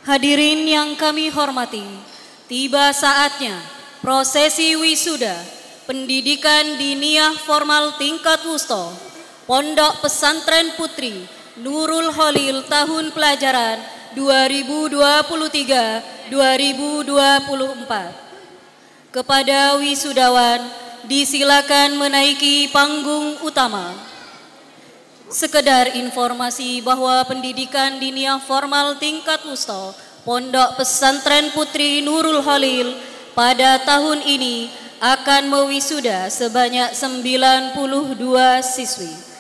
Hadirin yang kami hormati, tiba saatnya prosesi wisuda pendidikan diniyah formal tingkat wusta Pondok Pesantren Putri Nurul Khalil tahun pelajaran 2023-2024. Kepada wisudawan disilakan menaiki panggung utama. Sekedar informasi bahwa pendidikan diniyah formal tingkat wusta Pondok Pesantren Putri Nurul Khalil pada tahun ini akan mewisuda sebanyak 92 siswi.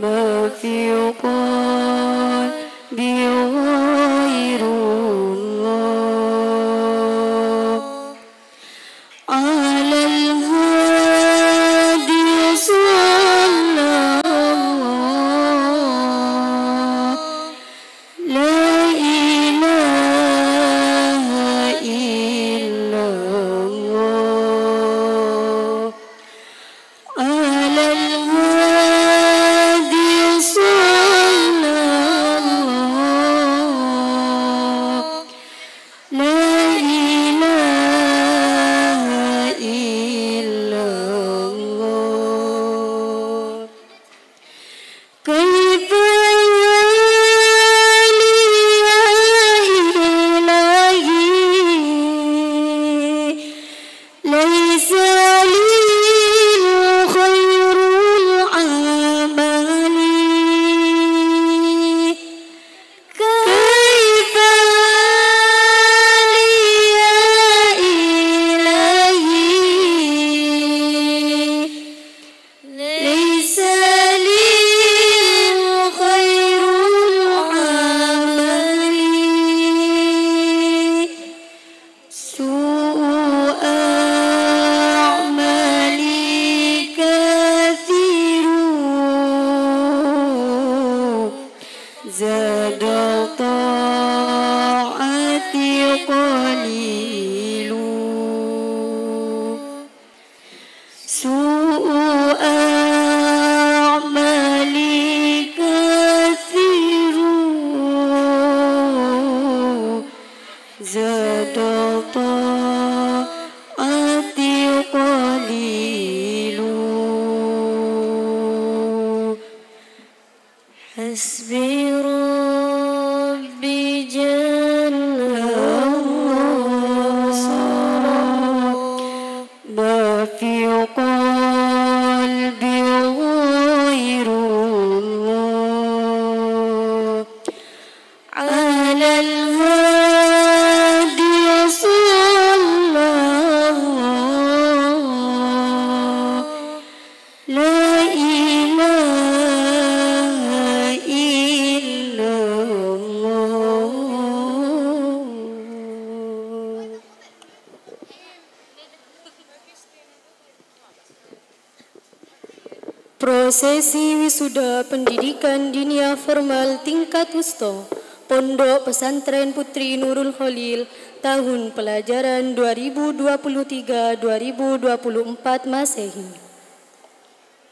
ما في قلبي غير زاد طاعتي قليل سوء أعمالي كثير زاد طاعتي قليل حسبي ربي جل ما في قلبي غير الله على الهادي صلى الله لا إله إلا الله. Prosesi wisuda pendidikan dinia formal tingkat wusto Pondok Pesantren Putri Nurul Khalil tahun pelajaran 2023-2024 Masehi.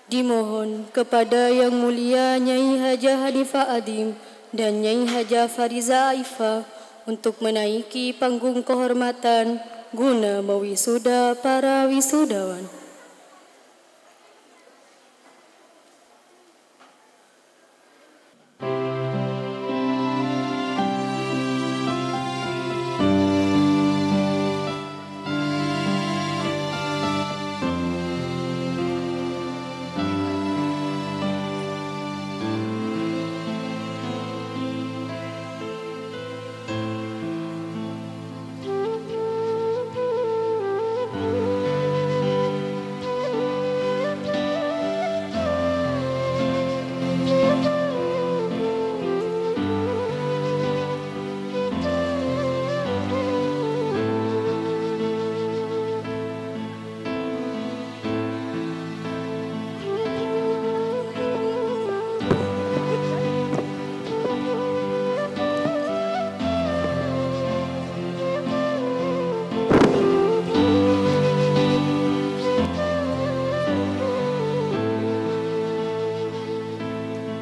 Dimohon kepada Yang Mulia Nyai Hajah Hanifah Adim dan Nyai Hajah Fariza Aifah untuk menaiki panggung kehormatan guna mewisuda para wisudawan.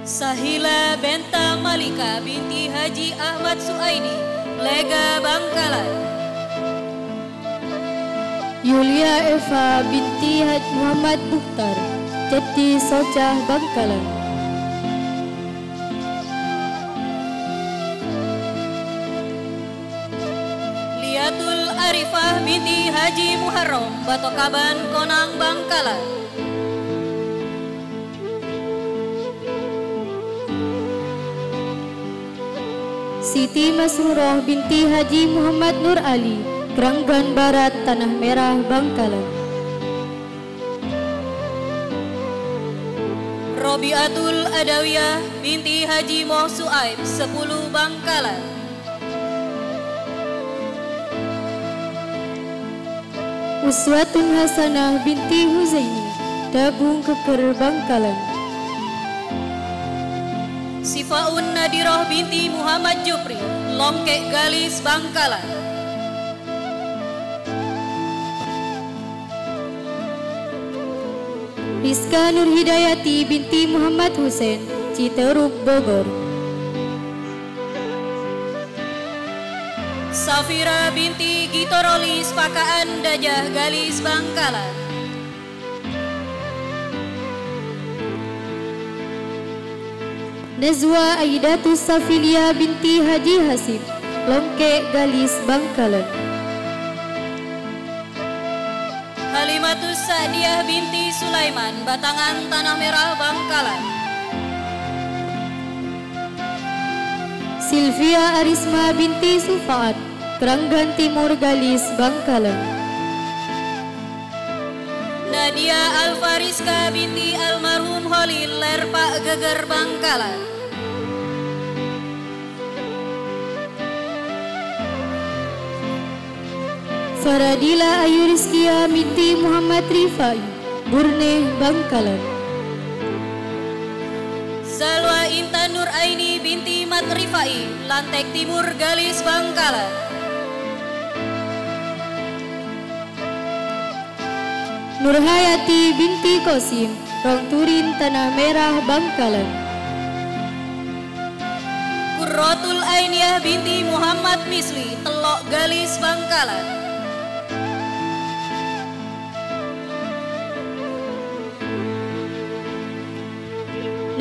Sahila Benta Malika binti Haji Ahmad Suaidi, Lega Bangkalan. Yulia Eva binti Haji Muhammad Mukhtar, Jati Socah Bangkalan. Liatul Arifah binti Haji Muharram, Batokaban Konang Bangkalan. Siti Masrurah binti Haji Muhammad Nur Ali, Keranggan Barat, Tanah Merah, Bangkalan. Robiatul Adawiyah binti Haji Moh Suaib, 10 Bangkalan. Uswatun Hasanah binti Huzaini, Dabung Keker, Bangkalan. Sifaun Nadirah binti Muhammad Jupri, Longkek Galis, Bangkalan. Rizka Nur Hidayati binti Muhammad Hussein, Citeruk, Bogor. Safira binti Gitorolis, Pakaan Dajah, Galis, Bangkalan. Nazwa Aidatus Safilia binti Haji Hasib, Longkek Galis, Bangkalan. Halimatus Sa'diyah binti Sulaiman, Batangan, Tanah Merah, Bangkalan. Silvia Arisma binti Sufaat, Keranggan Timur, Galis, Bangkalan. Nadia Alfariska binti Almarhum Holil, Lerpak, Geger, Bangkalan. Faradila Ayu Rizkia binti Muhammad Rifai, Burneh, Bangkalan. Salwa Intan Nur Aini binti Rifai, Lantek Timur Galis Bangkalan. Nurhayati binti Kosim, Rong Turin Tanah Merah Bangkalan. Qurratul Ainiyah binti Muhammad Misli, Telok Galis Bangkalan.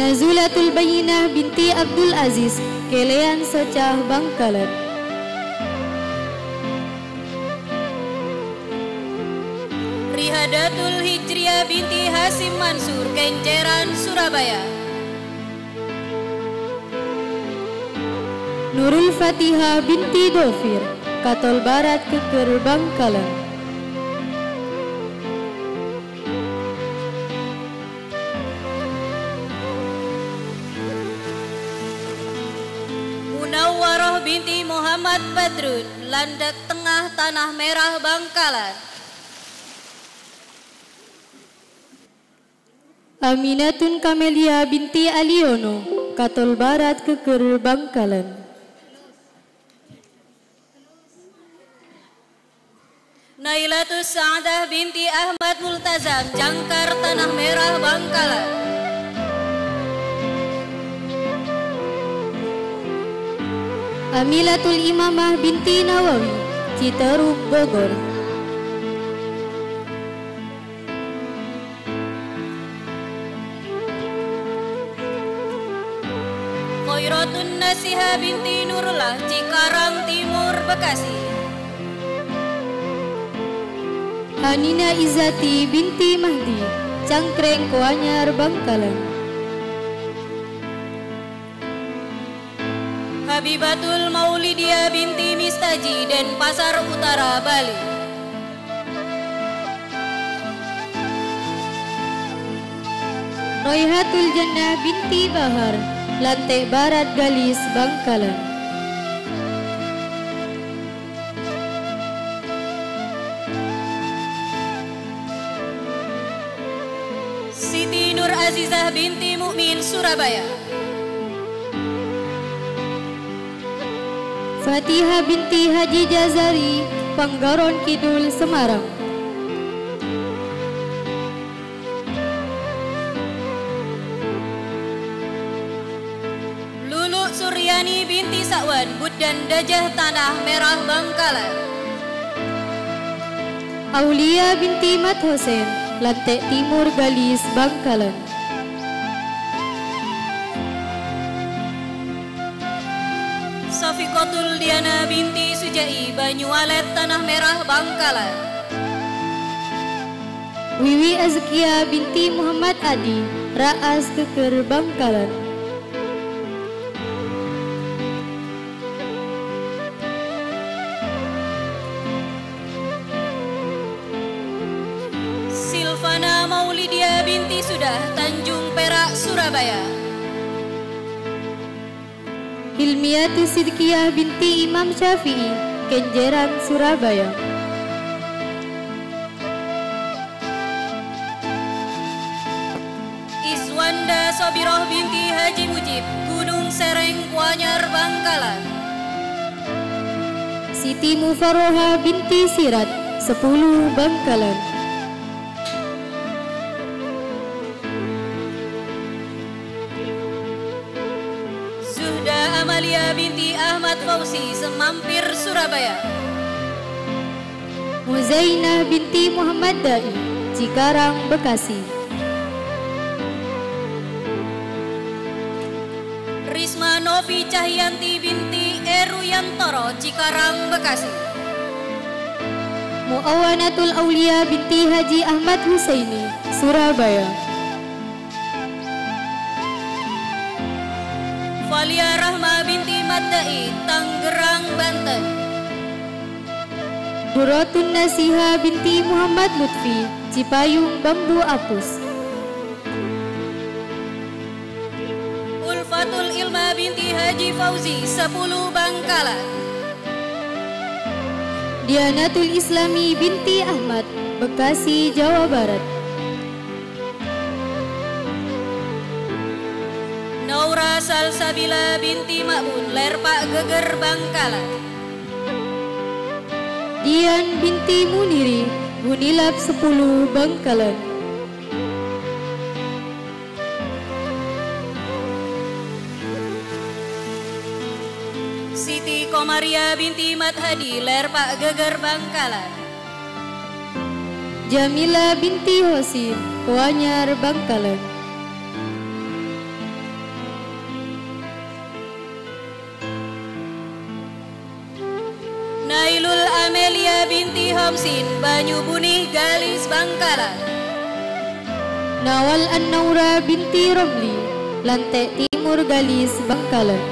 Nazulatul Bayinah binti Abdul Aziz, Kelean Socah Bangkalan. Rihadatul Hijriah binti Hasim Mansur, Kenjeran, Surabaya. Nurul Fatihah binti Dofir, Katol Barat Keker Bangkalan. Munawwarah binti Muhammad Badrun, Landak Tengah Tanah Merah Bangkalan. Aminatun Kamelia binti Aliono, Katol Barat Keker Bangkalan. Nailatus Sa'adah binti Ahmad Multazam, Jangkar Tanah Merah Bangkalan. Amilatul Imamah binti Nawawi, Citeruk Bogor. Khairotun Nasiha binti Nurullah, Cikarang Timur, Bekasi. Hanina Izzati binti Mahdi, Cangkreng Koanyar Bangkalan. Habibatul Maulidia binti Mistaji, Denpasar Utara, Bali. Royhatul Jannah binti Bahar, Lantek Barat Galis Bangkalan. Siti Nur Azizah binti Mukmin, Surabaya. Fatihah binti Haji Jazari, Panggaron Kidul, Semarang. Lulu Suryani binti Sakwan, Budan Dajah Tanah Merah Bangkalan. Aulia binti Mat Hussein, Lantek Timur Galis Bangkalan. Safikotul Diana binti Sujai, Banyualet Tanah Merah Bangkalan. Wiwi Azkia binti Muhammad Adi, Raas Keker Bangkalan. Silvana Maulidia binti Sudah, Tanjung Perak, Surabaya. Hilmiati Sidkiyah binti Imam Syafi'i, Kenjeran, Surabaya. Iswanda Sobiroh binti Haji Mujib, Gunung Sereng, Kuanyar, Bangkalan. Siti Mufaroha binti Sirat, 10 Bangkalan. Zuhda Amalia binti Ahmad Fauzi, Semampir, Surabaya. Muzainah binti Muhammad Dai, Cikarang, Bekasi. Risma Novi Cahyanti binti Eruyantoro, Cikarang, Bekasi. Muawanatul Aulia binti Haji Ahmad Husaini, Surabaya. Valia Rahma binti Maddai, Tanggerang, Banten. Duratun Nasiha binti Muhammad Lutfi, Cipayung, Bambu Apus. Ulfatul Ilma binti Haji Fauzi, 10 Bangkalan. Dianatul Islami binti Ahmad, Bekasi, Jawa Barat. Naura Salsabila binti Ma'mun Lerpak Geger Bangkalan. Dian binti Muniri Gunilap 10 Bangkalan. Siti Komaria binti Madhadi Lerpak Geger Bangkalan. Jamila binti Hosin Kuanyar Bangkalan. Nailul Amelia binti Hamsin Banyu Bunih Galis Bangkalan. Nawal An-Naura binti Romli Lantek Timur Galis Bangkalan.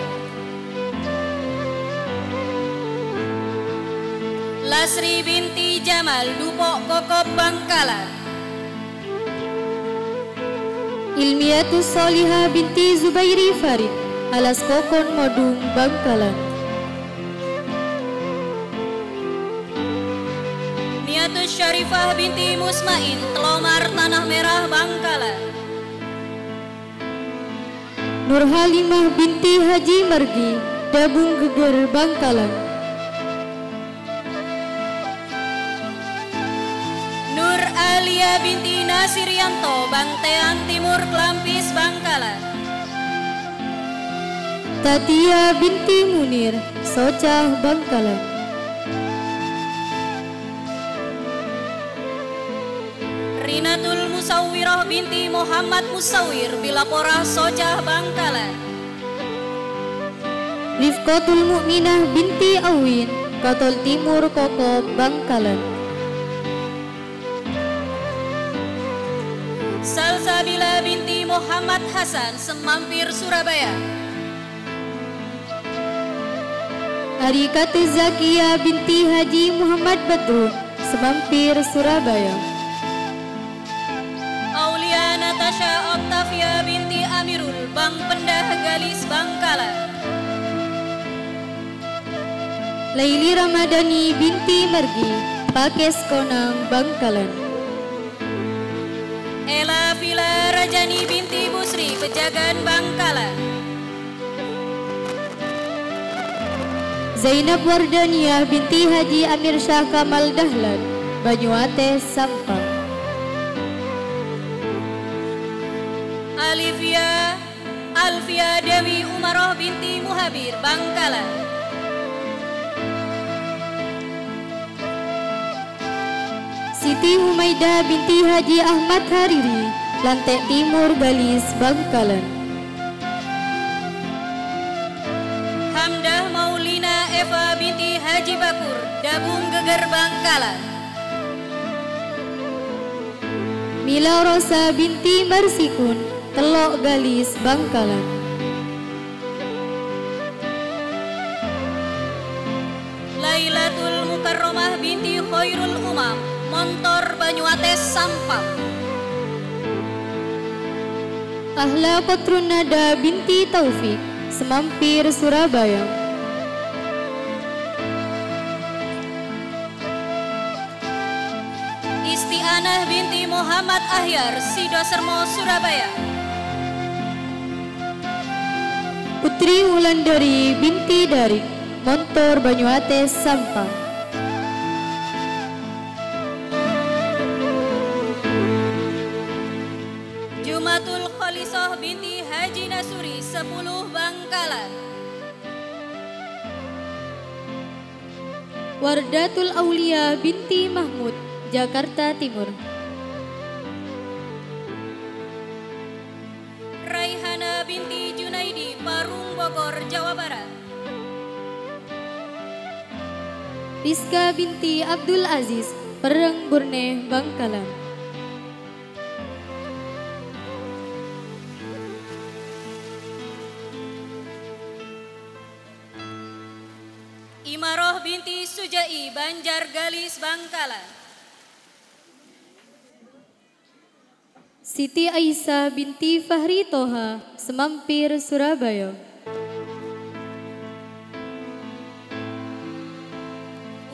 Lasri binti Jamal Dupok Kokop Bangkalan. Ilmiatus Solihah binti Zubairi Farid Alas Kokon Modung Bangkalan. Niatus Syarifah binti Musmain Telomar Tanah Merah Bangkalan. Nur Halimah binti Haji Margi Dabung Geger Bangkalan. Nur Alia binti Nasirianto Bangtean Timur Klampis Bangkalan. Tatia binti Munir Socah Bangkalan. Rinatul Musawirah binti Muhammad Musawir Bilaporah Socah Bangkalan. Rifqatul Mukminah binti Awin Kotol Timur Kokop Bangkalan. Salsabila binti Muhammad Hasan Semampir Surabaya. Arikati Zakia binti Haji Muhammad Badrun Semampir Surabaya. Aulia Natasha Octavia binti Amirul Bang Pendah Galis Bangkalan. Laili Ramadhani binti Margi Pakes Konang Bangkalan. Ella Vila Rajani binti Busri Pejagan Bangkalan. Zainab Wardaniah binti Haji Amir Syah Kamal Dahlan Banyuates Sampang. Alfia Dewi Umaroh binti Muhabir Bangkalan. Siti Humaidah binti Haji Ahmad Hariri Lantek Timur Galis Bangkalan. Hamdah Maulina Eva binti Haji Bakur Dabung Geger Bangkalan. Mila Rosa binti Marsikun Telok Galis Bangkalan. Lailatul Mukarramah binti Khairul Umam Montor Banyuates Sampang. Ahla Kotrun Nada binti Taufik Semampir Surabaya. Isti'anah binti Muhammad Ahyar Sidosermo Surabaya. Putri Wulandari binti Darik Montor Banyuates Sampang. Jumatul Khalisoh binti Haji Nasuri 10 Bangkalan. Wardatul Aulia binti Mahmud Jakarta Timur. Raihana binti Junaidi Parung Bogor Jawa Barat. Rizka binti Abdul Aziz Pereng Burne Bangkalan. Imaroh binti Sujai Banjar Galis Bangkalan. Siti Aisyah binti Fahri Toha Semampir Surabaya.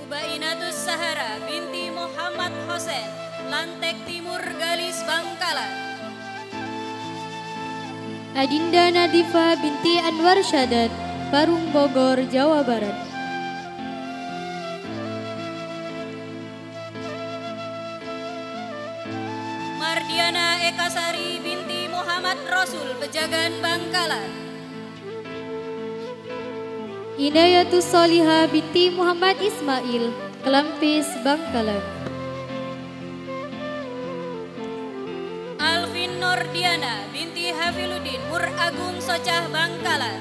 Ubainatus Sahara binti Muhammad Hosen Lantek Timur Galis Bangkalan. Adinda Nadifah binti Anwar Syadat, Parung Bogor, Jawa Barat. Mardiana Ekasari binti Muhammad Rasul, Pejagan Bangkalan. Inayatus Solihah binti Muhammad Ismail, Kelampis, Bangkalan. Alvin Nordiana binti Hafiluddin, Mur Agung Socah, Bangkalan.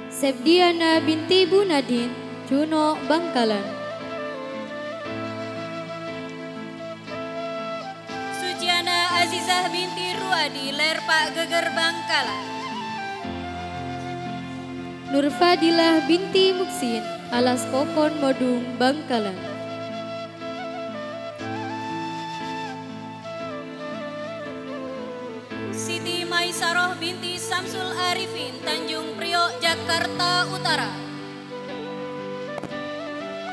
Sepdiana binti Bunadin, Cuno, Bangkalan. Suciana Azizah binti Ruadi, Lerpak Geger, Bangkalan. Nurfadilah binti Muksin, Alas Kokon, Modung, Bangkalan. Siti Maisaroh binti Samsul Arifin, Tanjung Priok, Jakarta Utara.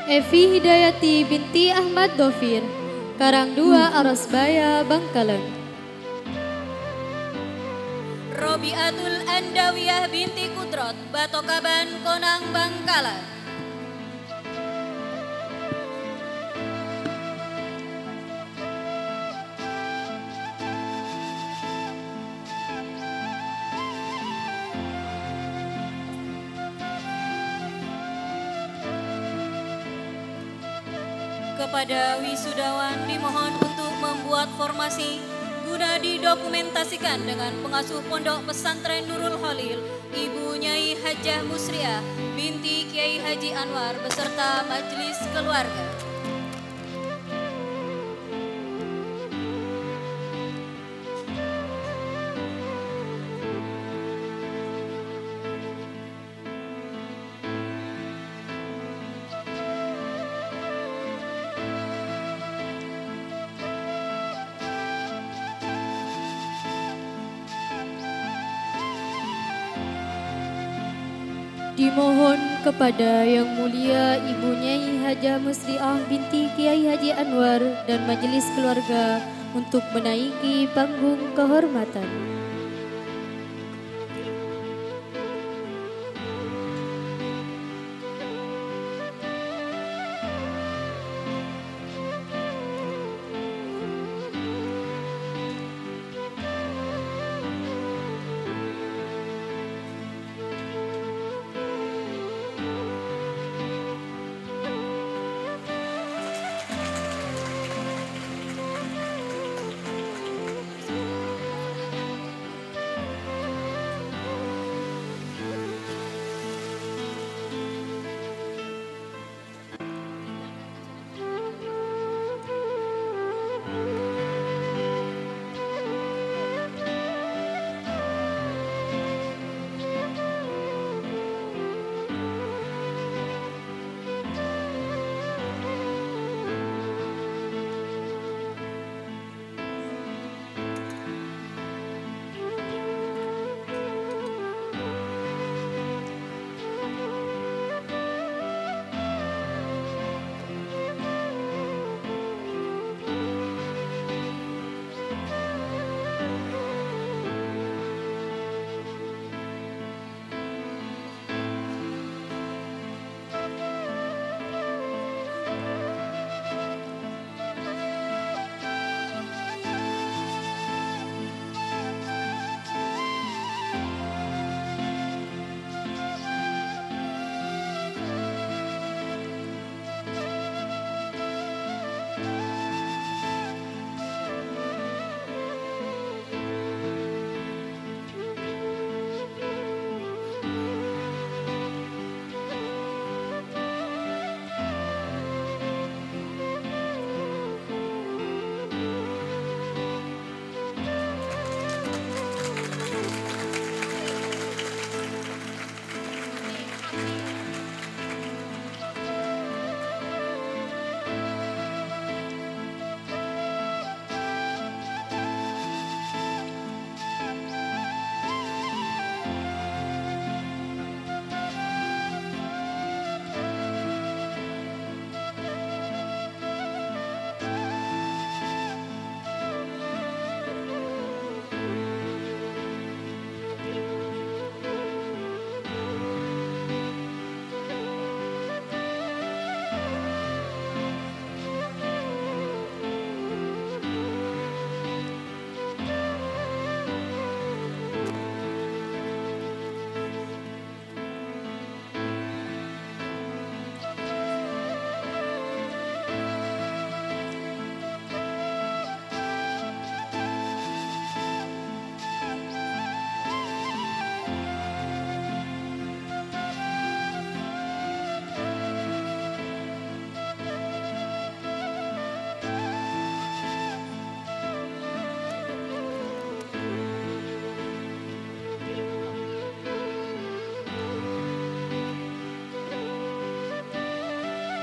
Evi Hidayati binti Ahmad Dovir, Karangdua, Arosbaya, Bangkalan. Robiatul Andawiyah binti Kudrot, Batokaban, Konang, Bangkalan. Kepada wisudawan dimohon untuk membuat formasi guna didokumentasikan dengan pengasuh Pondok Pesantren Nurul Khalil, Ibu Nyai Hajah Musriah binti Kiai Haji Anwar beserta majelis keluarga. Dimohon kepada Yang Mulia Ibu Nyai Hajah Musriah binti Kiai Haji Anwar dan majelis keluarga untuk menaiki panggung kehormatan.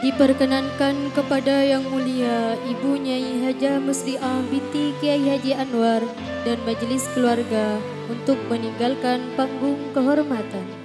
Diperkenankan kepada Yang Mulia Ibu Nyai Hajah Musriah binti Kiai Haji Anwar dan majelis keluarga untuk meninggalkan panggung kehormatan.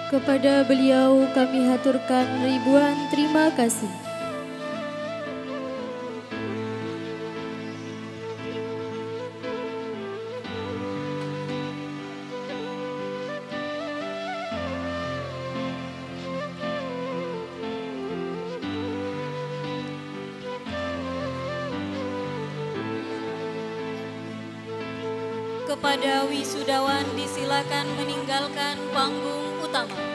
Kepada beliau kami haturkan ribuan terima kasih. Kepada wisudawan disilakan meninggalkan panggung utama.